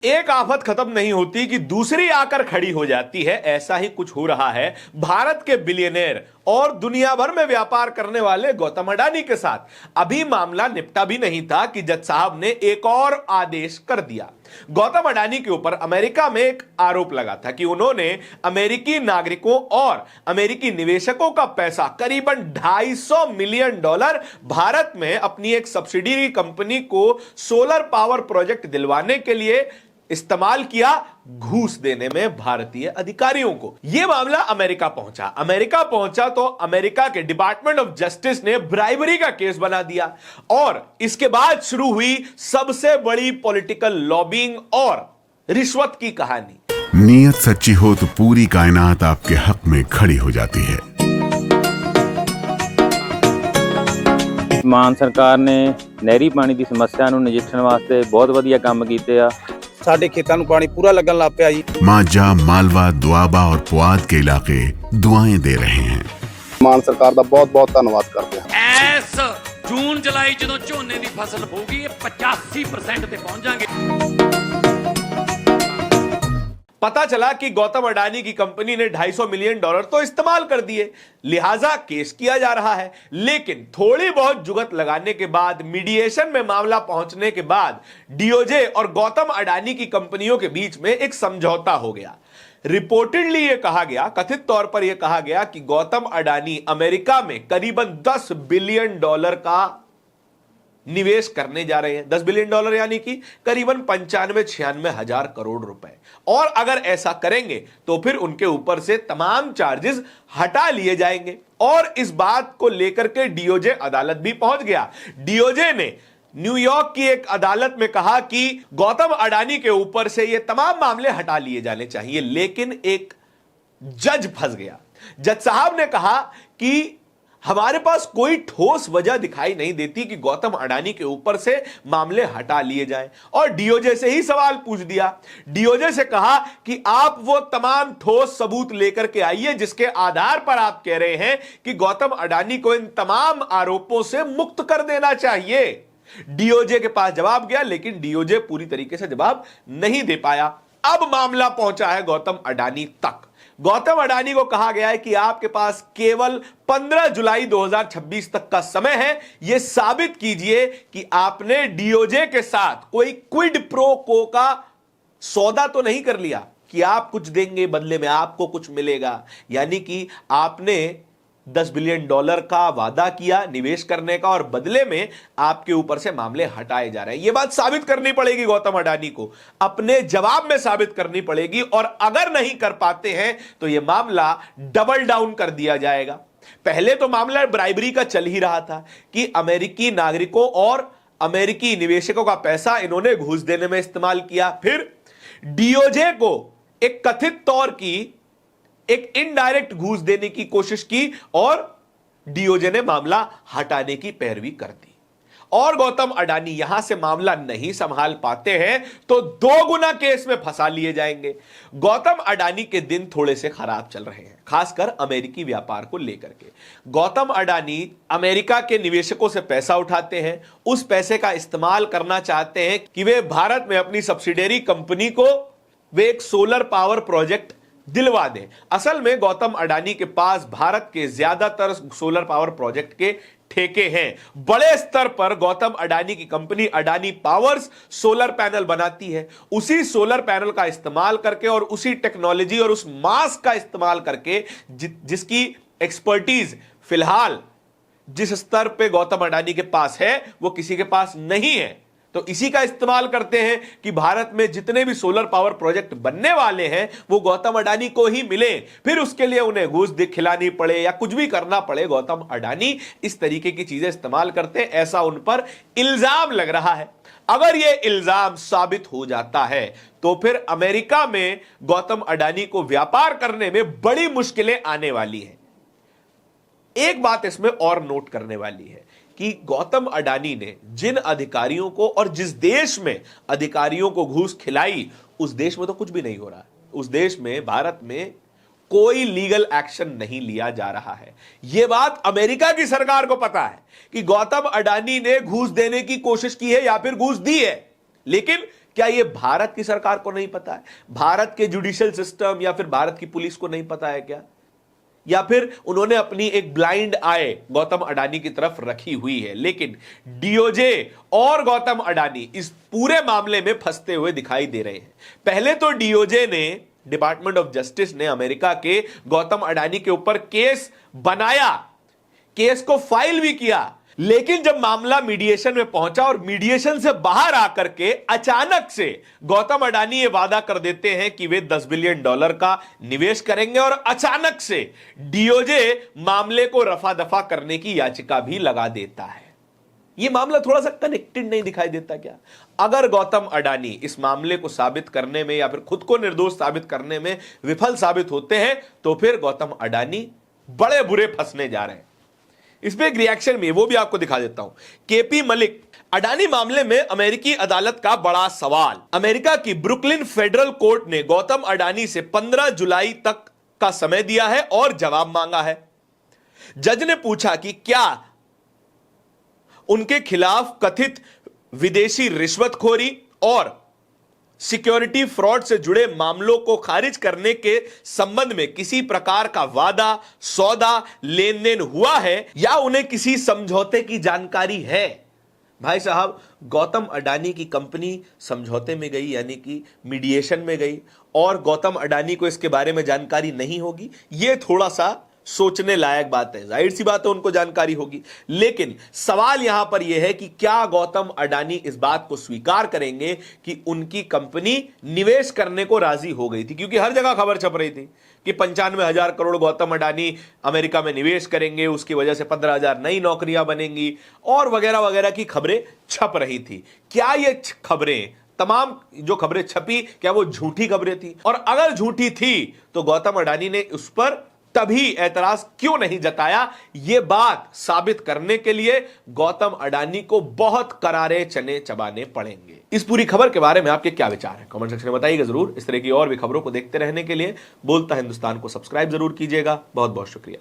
एक आफत खत्म नहीं होती कि दूसरी आकर खड़ी हो जाती है। ऐसा ही कुछ हो रहा है भारत के बिलियनेयर और दुनिया भर में व्यापार करने वाले गौतम अडानी के साथ। अभी मामला निपटा भी नहीं था कि जज साहब ने एक और आदेश कर दिया। गौतम अडानी के ऊपर अमेरिका में एक आरोप लगा था कि उन्होंने अमेरिकी नागरिकों और अमेरिकी निवेशकों का पैसा करीबन $250 मिलियन भारत में अपनी एक सब्सिडियरी कंपनी को सोलर पावर प्रोजेक्ट दिलवाने के लिए इस्तेमाल किया, घूस देने में भारतीय अधिकारियों को। यह मामला अमेरिका पहुंचा तो अमेरिका के डिपार्टमेंट ऑफ जस्टिस ने ब्राइबरी का केस बना दिया और इसके बाद शुरू हुई सबसे बड़ी पॉलिटिकल लॉबिंग और रिश्वत की कहानी। नीयत सच्ची हो तो पूरी कायनात आपके हक में खड़ी हो जाती है। ਮਾਨ ਸਰਕਾਰ ਨੇ ਨਹਿਰੀ ਪਾਣੀ ਦੀ ਸਮੱਸਿਆ ਨੂੰ ਨਜਿੱਠਣ ਵਾਸਤੇ ਬਹੁਤ ਵਧੀਆ ਕੰਮ ਕੀਤੇ ਆ। ਸਾਡੇ ਖੇਤਾਂ ਨੂੰ ਪਾਣੀ ਪੂਰਾ ਲੱਗਣ ਲੱਗ ਪਿਆ ਜੀ। मांझा, मालवा, दुआबा और पुआध के इलाके दुआएं दे रहे हैं। ਮਾਨ ਸਰਕਾਰ ਦਾ ਬਹੁਤ-ਬਹੁਤ ਧੰਨਵਾਦ ਕਰਦੇ ਹਾਂ। ਐਸ ਜੂਨ ਜੁਲਾਈ ਜਦੋਂ ਝੋਨੇ ਦੀ ਫਸਲ ਹੋਊਗੀ ਇਹ 85% ਤੇ ਪਹੁੰਚ ਜਾਾਂਗੇ। पता चला कि गौतम अडानी की कंपनी ने $250 मिलियन तो इस्तेमाल कर दिए, लिहाजा केस किया जा रहा है। लेकिन थोड़ी बहुत जुगत लगाने के बाद, मीडिएशन में मामला पहुंचने के बाद डीओजे और गौतम अडानी की कंपनियों के बीच में एक समझौता हो गया। रिपोर्टेडली यह कहा गया, कथित तौर पर यह कहा गया कि गौतम अडानी अमेरिका में करीबन $10 बिलियन का निवेश करने जा रहे हैं। $10 बिलियन यानी कि करीबन 95-96 हजार करोड़ रुपए। और अगर ऐसा करेंगे तो फिर उनके ऊपर से तमाम चार्जेस हटा लिए जाएंगे। और इस बात को लेकर के डीओजे अदालत भी पहुंच गया। डीओजे ने न्यूयॉर्क की एक अदालत में कहा कि गौतम अडानी के ऊपर से ये तमाम मामले हटा लिए जाने चाहिए। लेकिन एक जज फंस गया। जज साहब ने कहा कि हमारे पास कोई ठोस वजह दिखाई नहीं देती कि गौतम अडानी के ऊपर से मामले हटा लिए जाएं। और डीओजे से ही सवाल पूछ दिया। डीओजे से कहा कि आप वो तमाम ठोस सबूत लेकर के आइए जिसके आधार पर आप कह रहे हैं कि गौतम अडानी को इन तमाम आरोपों से मुक्त कर देना चाहिए। डीओजे के पास जवाब गया, लेकिन डीओजे पूरी तरीके से जवाब नहीं दे पाया। अब मामला पहुंचा है गौतम अडानी तक। गौतम अडानी को कहा गया है कि आपके पास केवल 15 जुलाई 2026 तक का समय है। यह साबित कीजिए कि आपने डीओजे के साथ कोई क्विड प्रो को का सौदा तो नहीं कर लिया कि आप कुछ देंगे बदले में आपको कुछ मिलेगा। यानी कि आपने $10 बिलियन का वादा किया निवेश करने का और बदले में आपके ऊपर से मामले हटाए जा रहे हैं। यह बात साबित करनी पड़ेगी गौतम अडानी को, अपने जवाब में साबित करनी पड़ेगी। और अगर नहीं कर पाते हैं तो यह मामला डबल डाउन कर दिया जाएगा। पहले तो मामला ब्राइबरी का चल ही रहा था कि अमेरिकी नागरिकों और अमेरिकी निवेशकों का पैसा इन्होंने घूस देने में इस्तेमाल किया। फिर डीओजे को एक कथित तौर की एक इनडायरेक्ट घूस देने की कोशिश की और डीओजे ने मामला हटाने की पैरवी कर दी। और गौतम अडानी यहां से मामला नहीं संभाल पाते हैं तो 2 गुना केस में फंसा लिए जाएंगे। गौतम अडानी के दिन थोड़े से खराब चल रहे हैं, खासकर अमेरिकी व्यापार को लेकर के। गौतम अडानी अमेरिका के निवेशकों से पैसा उठाते हैं, उस पैसे का इस्तेमाल करना चाहते हैं कि वे भारत में अपनी सब्सिडियरी कंपनी को वे एक सोलर पावर प्रोजेक्ट दिलवा दें। असल में गौतम अडानी के पास भारत के ज्यादातर सोलर पावर प्रोजेक्ट के ठेके हैं। बड़े स्तर पर गौतम अडानी की company Adani powers solar panel बनाती है। उसी सोलर पैनल का इस्तेमाल करके और उसी टेक्नोलॉजी और उस मास का इस्तेमाल करके जिसकी एक्सपर्टीज फिलहाल जिस स्तर पे गौतम अडानी के पास है वो किसी के पास नहीं है, तो इसी का इस्तेमाल करते हैं कि भारत में जितने भी सोलर पावर प्रोजेक्ट बनने वाले हैं वो गौतम अडानी को ही मिले। फिर उसके लिए उन्हें घूस खिलानी पड़े या कुछ भी करना पड़े, गौतम अडानी इस तरीके की चीजें इस्तेमाल करते हैं, ऐसा उन पर इल्जाम लग रहा है। अगर यह इल्जाम साबित हो जाता है तो फिर अमेरिका में गौतम अडानी को व्यापार करने में बड़ी मुश्किलें आने वाली हैं। एक बात इसमें और नोट करने वाली है कि गौतम अडानी ने जिन अधिकारियों को और जिस देश में अधिकारियों को घूस खिलाई उस देश में तो कुछ भी नहीं हो रहा है। उस देश में, भारत में कोई लीगल एक्शन नहीं लिया जा रहा है। यह बात अमेरिका की सरकार को पता है कि गौतम अडानी ने घूस देने की कोशिश की है या फिर घूस दी है, लेकिन क्या यह भारत की सरकार को नहीं पता है? भारत के जुडिशियल सिस्टम या फिर भारत की पुलिस को नहीं पता है क्या? या फिर उन्होंने अपनी एक ब्लाइंड आई गौतम अडानी की तरफ रखी हुई है? लेकिन डीओजे और गौतम अडानी इस पूरे मामले में फंसते हुए दिखाई दे रहे हैं। पहले तो डीओजे ने, डिपार्टमेंट ऑफ जस्टिस ने अमेरिका के गौतम अडानी के ऊपर केस बनाया, केस को फाइल भी किया, लेकिन जब मामला मीडिएशन में पहुंचा और मीडिएशन से बाहर आकर के अचानक से गौतम अडानी ये वादा कर देते हैं कि वे $10 बिलियन का निवेश करेंगे और अचानक से डीओजे मामले को रफा दफा करने की याचिका भी लगा देता है। यह मामला थोड़ा सा कनेक्टेड नहीं दिखाई देता क्या? अगर गौतम अडानी इस मामले को साबित करने में या फिर खुद को निर्दोष साबित करने में विफल साबित होते हैं तो फिर गौतम अडानी बड़े बुरे फंसने जा रहे हैं। इस पे एक रिएक्शन में वो भी आपको दिखा देता हूं। केपी मलिक, अडानी मामले में अमेरिकी अदालत का बड़ा सवाल। अमेरिका की ब्रुकलिन फेडरल कोर्ट ने गौतम अडानी से 15 जुलाई तक का समय दिया है और जवाब मांगा है। जज ने पूछा कि क्या उनके खिलाफ कथित विदेशी रिश्वतखोरी और सिक्योरिटी फ्रॉड से जुड़े मामलों को खारिज करने के संबंध में किसी प्रकार का वादा, सौदा, लेन देन हुआ है या उन्हें किसी समझौते की जानकारी है। भाई साहब, गौतम अडानी की कंपनी समझौते में गई, यानी कि मीडिएशन में गई, और गौतम अडानी को इसके बारे में जानकारी नहीं होगी, यह थोड़ा सा सोचने लायक बात है। जाहिर सी बात है उनको जानकारी होगी, लेकिन सवाल यहां पर यह है कि क्या गौतम अडानी इस बात को स्वीकार करेंगे कि उनकी कंपनी निवेश करने को राजी हो गई थी? क्योंकि हर जगह खबर छप रही थी कि 95,000 करोड़ गौतम अडानी अमेरिका में निवेश करेंगे, उसकी वजह से 15,000 नई नौकरियां बनेंगी और वगैरह वगैरह की खबरें छप रही थी। क्या ये खबरें, तमाम जो खबरें छपी, क्या वो झूठी खबरें थी? और अगर झूठी थी तो गौतम अडानी ने उस पर तभी ऐतराज क्यों नहीं जताया? यह बात साबित करने के लिए गौतम अडानी को बहुत करारे चने चबाने पड़ेंगे। इस पूरी खबर के बारे में आपके क्या विचार हैं? कमेंट सेक्शन में बताइएगा जरूर। इस तरह की और भी खबरों को देखते रहने के लिए बोलता हिंदुस्तान को सब्सक्राइब जरूर कीजिएगा। बहुत बहुत शुक्रिया।